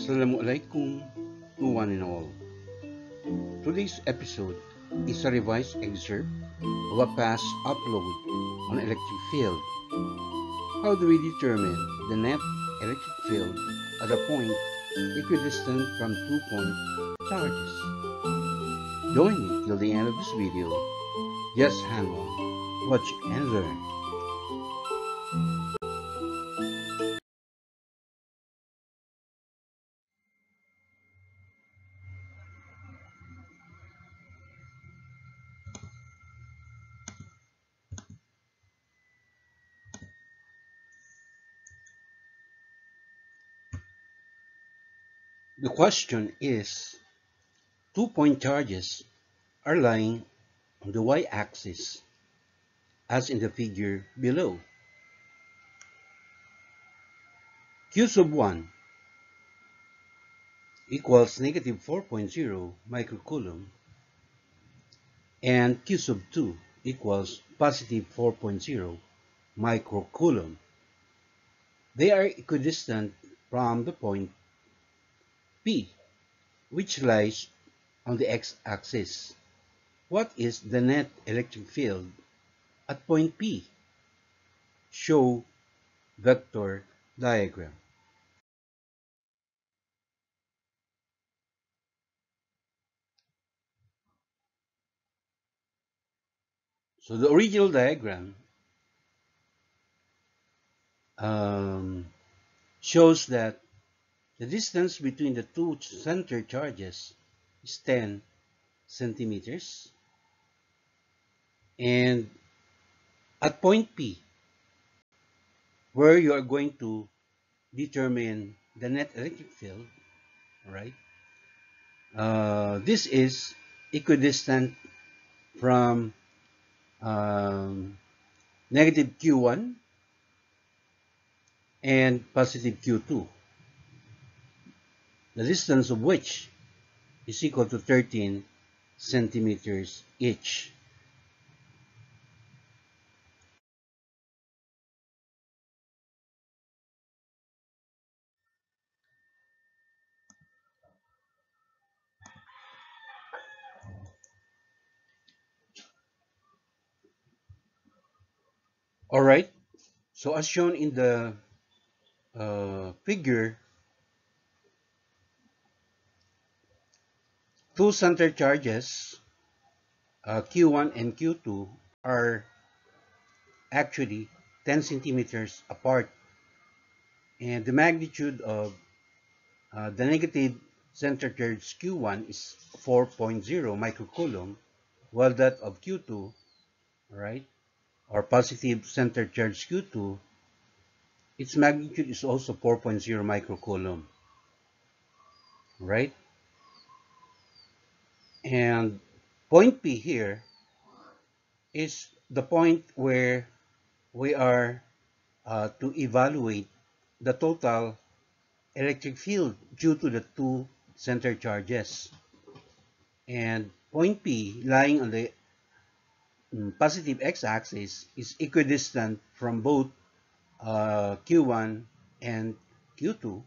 Assalamualaikum to one and all. Today's episode is a revised excerpt of a past upload on electric field. How do we determine the net electric field at a point equidistant from 2-point charges? Join me till the end of this video. Just hang on, watch and learn. The question is, 2-point charges are lying on the y-axis as in the figure below. Q sub 1 equals negative 4.0 microcoulomb and Q sub 2 equals positive 4.0 microcoulomb. They are equidistant from the point P, which lies on the x-axis. What is the net electric field at point P? Show vector diagram. So the original diagram shows that the distance between the two center charges is 10 centimeters. And at point P, where you are going to determine the net electric field, right? This is equidistant from negative Q1 and positive Q2, the distance of which is equal to 13 centimeters each. All right, so as shown in the figure, two center charges, Q1 and Q2, are actually 10 centimeters apart, and the magnitude of the negative center charge Q1 is 4.0 microcoulomb, while that of Q2, right, or positive center charge Q2, its magnitude is also 4.0 microcoulomb, right? And point P here is the point where we are to evaluate the total electric field due to the two center charges. And point P, lying on the positive x-axis, is equidistant from both Q1 and Q2, all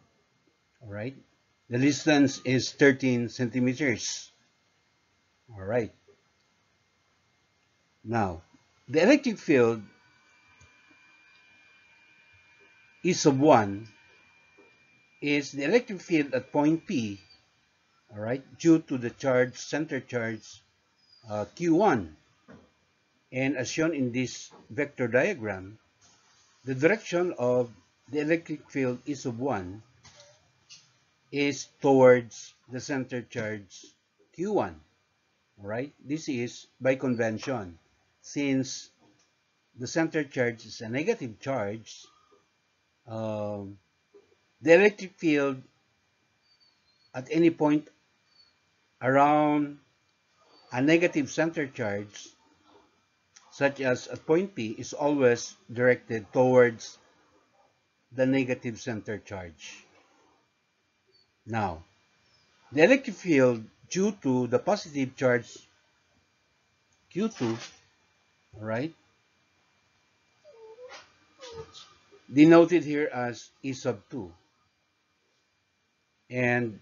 right? The distance is 13 centimeters, all right? Now, the electric field E sub 1 is the electric field at point P, all right, due to the charge, center charge Q1. And as shown in this vector diagram, the direction of the electric field E sub 1 is towards the center charge Q1, all right? This is by convention. Since the center charge is a negative charge, the electric field at any point around a negative center charge, such as at point P, is always directed towards the negative center charge. Now, the electric field due to the positive charge Q2, right, denoted here as E sub 2. And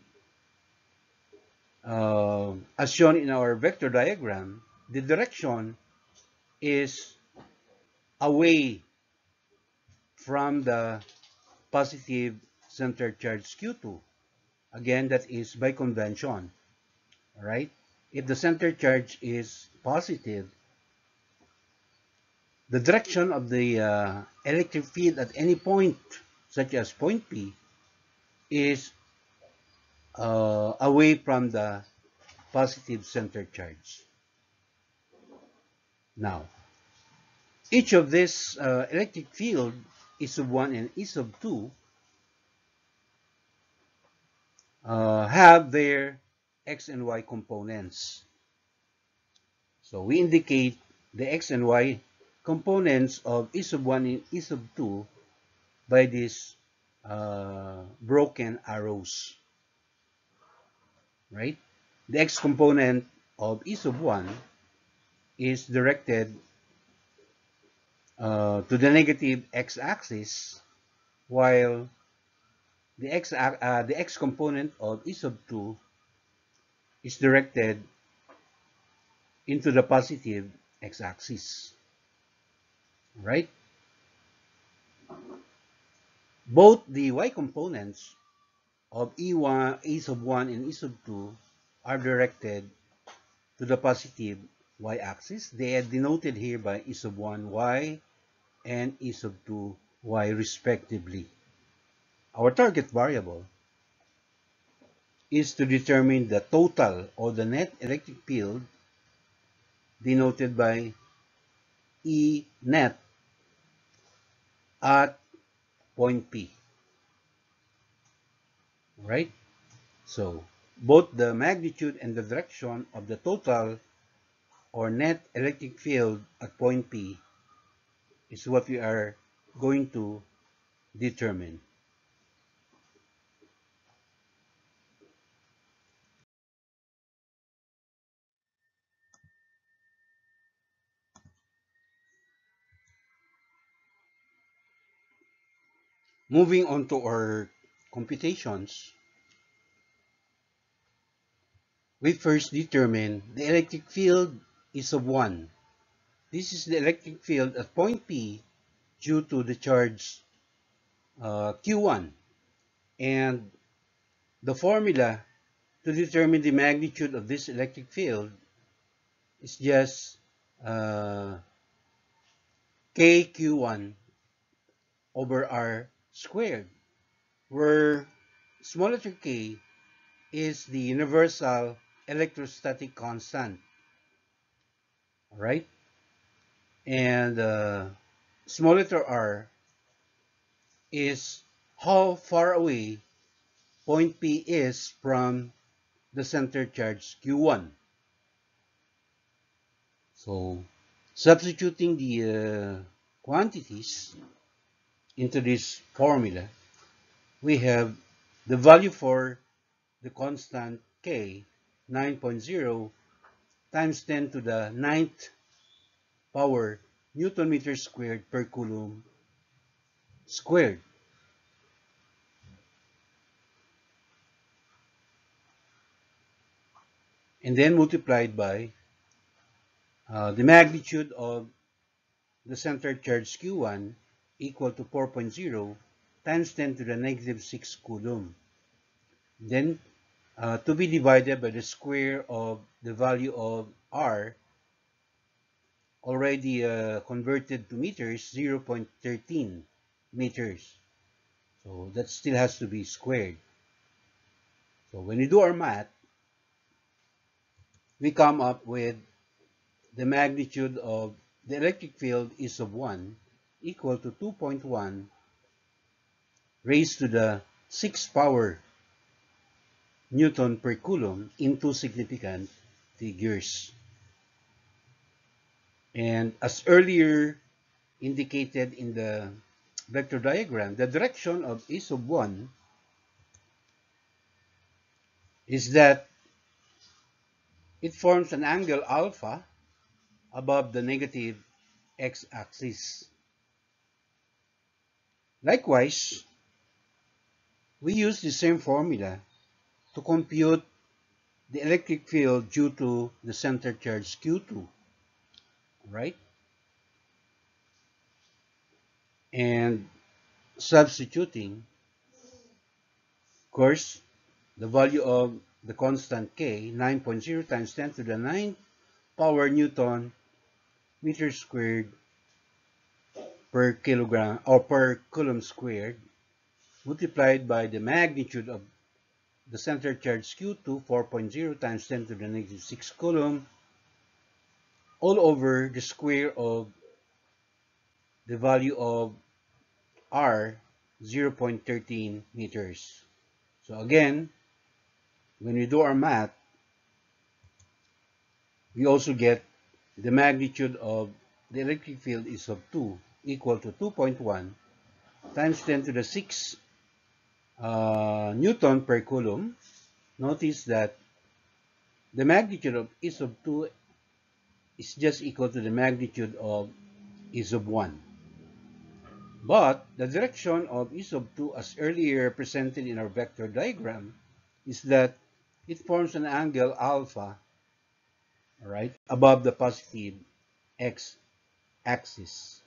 as shown in our vector diagram, the direction is away from the positive center charge Q2. Again, that is by convention, all right? If the center charge is positive, the direction of the electric field at any point, such as point P, is away from the positive center charge. Now, each of this electric field, E sub 1 and E sub 2, have their x and y components. So we indicate the x and y components of E sub 1 and E sub 2 by these broken arrows, right? The x component of E sub 1 is directed to the negative x-axis, while the x component of E sub 2 is directed into the positive x-axis, right? Both the y components of E1, E sub 1 and E sub 2 are directed to the positive y-axis. They are denoted here by E sub 1 y and E sub 2 y respectively. Our target variable is to determine the total or the net electric field denoted by E net at point P, right? So both the magnitude and the direction of the total or net electric field at point P is what we are going to determine. Moving on to our computations, we first determine the electric field E sub 1. This is the electric field at point P due to the charge Q1. And the formula to determine the magnitude of this electric field is just KQ1 over R squared, where small letter k is the universal electrostatic constant, all right? And small letter r is how far away point P is from the center charge Q1. So substituting the quantities into this formula, we have the value for the constant K, 9.0 times 10 to the ninth power Newton meter squared per coulomb squared. And then multiplied by the magnitude of the center charge Q1 equal to 4.0 times 10 to the negative 6 coulomb. Then to be divided by the square of the value of R already converted to meters, 0.13 meters. So that still has to be squared. So when we do our math, we come up with the magnitude of the electric field E sub 1 equal to 2.1 raised to the 6th power Newton per coulomb in two significant figures. And as earlier indicated in the vector diagram, the direction of E sub 1 is that it forms an angle alpha above the negative x-axis. Likewise, we use the same formula to compute the electric field due to the center charge Q2, right? And substituting, of course, the value of the constant K, 9.0 times 10 to the 9 power Newton meter squared per kilogram or per coulomb squared, multiplied by the magnitude of the center charge Q2, 4.0 times 10 to the negative 6 coulomb, all over the square of the value of R, 0.13 meters. So again, when we do our math, we also get the magnitude of the electric field is of 2, equal to 2.1 times 10 to the 6 Newton per coulomb. Notice that the magnitude of is of 2 is just equal to the magnitude of is of 1. But the direction of is of 2, as earlier represented in our vector diagram, is that it forms an angle alpha, right, above the positive x-axis.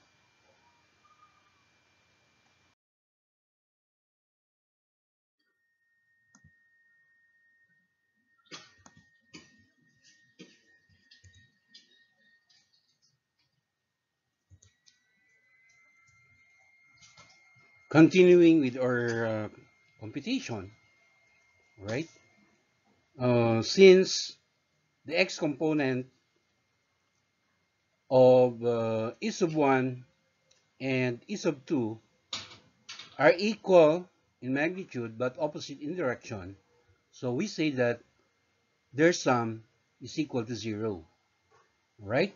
Continuing with our computation, right? Since the x component of is of 1 and is of 2 are equal in magnitude but opposite in direction, so we say that their sum is equal to 0, right?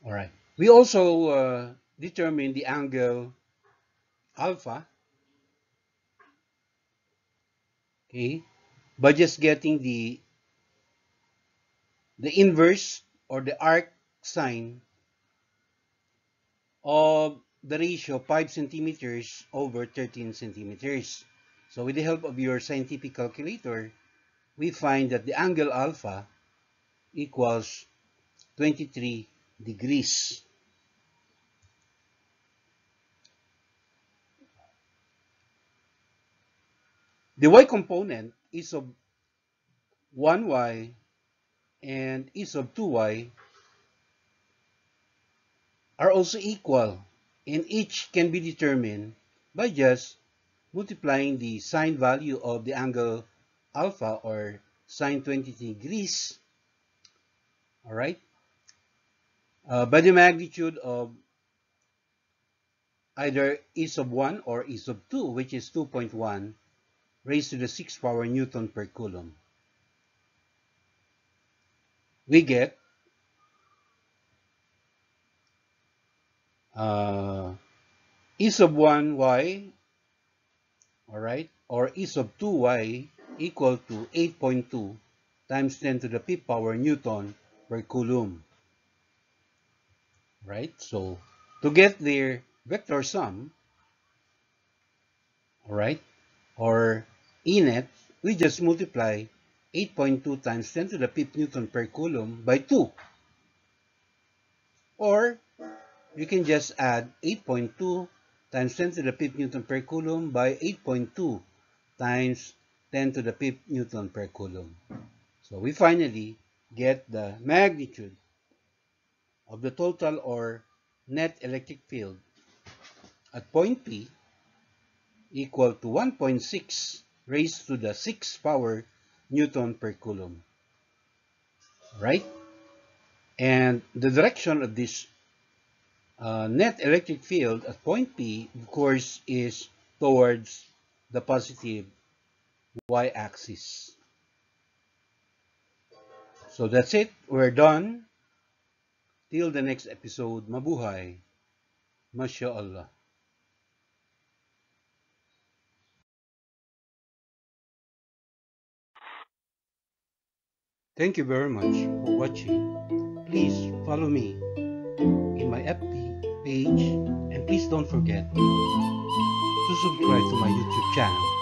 All right. We also determine the angle alpha, okay, by just getting the inverse or the arc sine of the ratio 5 centimeters over 13 centimeters. So with the help of your scientific calculator, we find that the angle alpha equals 23 degrees. The y component is of 1y and is of 2y are also equal, and each can be determined by just multiplying the sine value of the angle alpha, or sine 20 degrees, all right, by the magnitude of either is of 1 or is of 2, which is 2.1 raised to the 6th power Newton per coulomb. We get is of 1y, all right, or is of 2y equal to 8.2 times 10 to the 5th power Newton per coulomb, right? So to get their vector sum, all right, or E net, we just multiply 8.2 times 10 to the 5th Newton per coulomb by 2. Or you can just add 8.2 times 10 to the 5th Newton per coulomb by 8.2 times 10 to the 5th Newton per coulomb. So we finally get the magnitude of the total or net electric field at point P equal to 1.6 raised to the 6th power Newton per coulomb, right? And the direction of this net electric field at point P, of course, is towards the positive y-axis. So that's it. We're done. Till the next episode. Mabuhay. Mashallah. Thank you very much for watching. Please follow me in my FB page, and please don't forget to subscribe to my YouTube channel.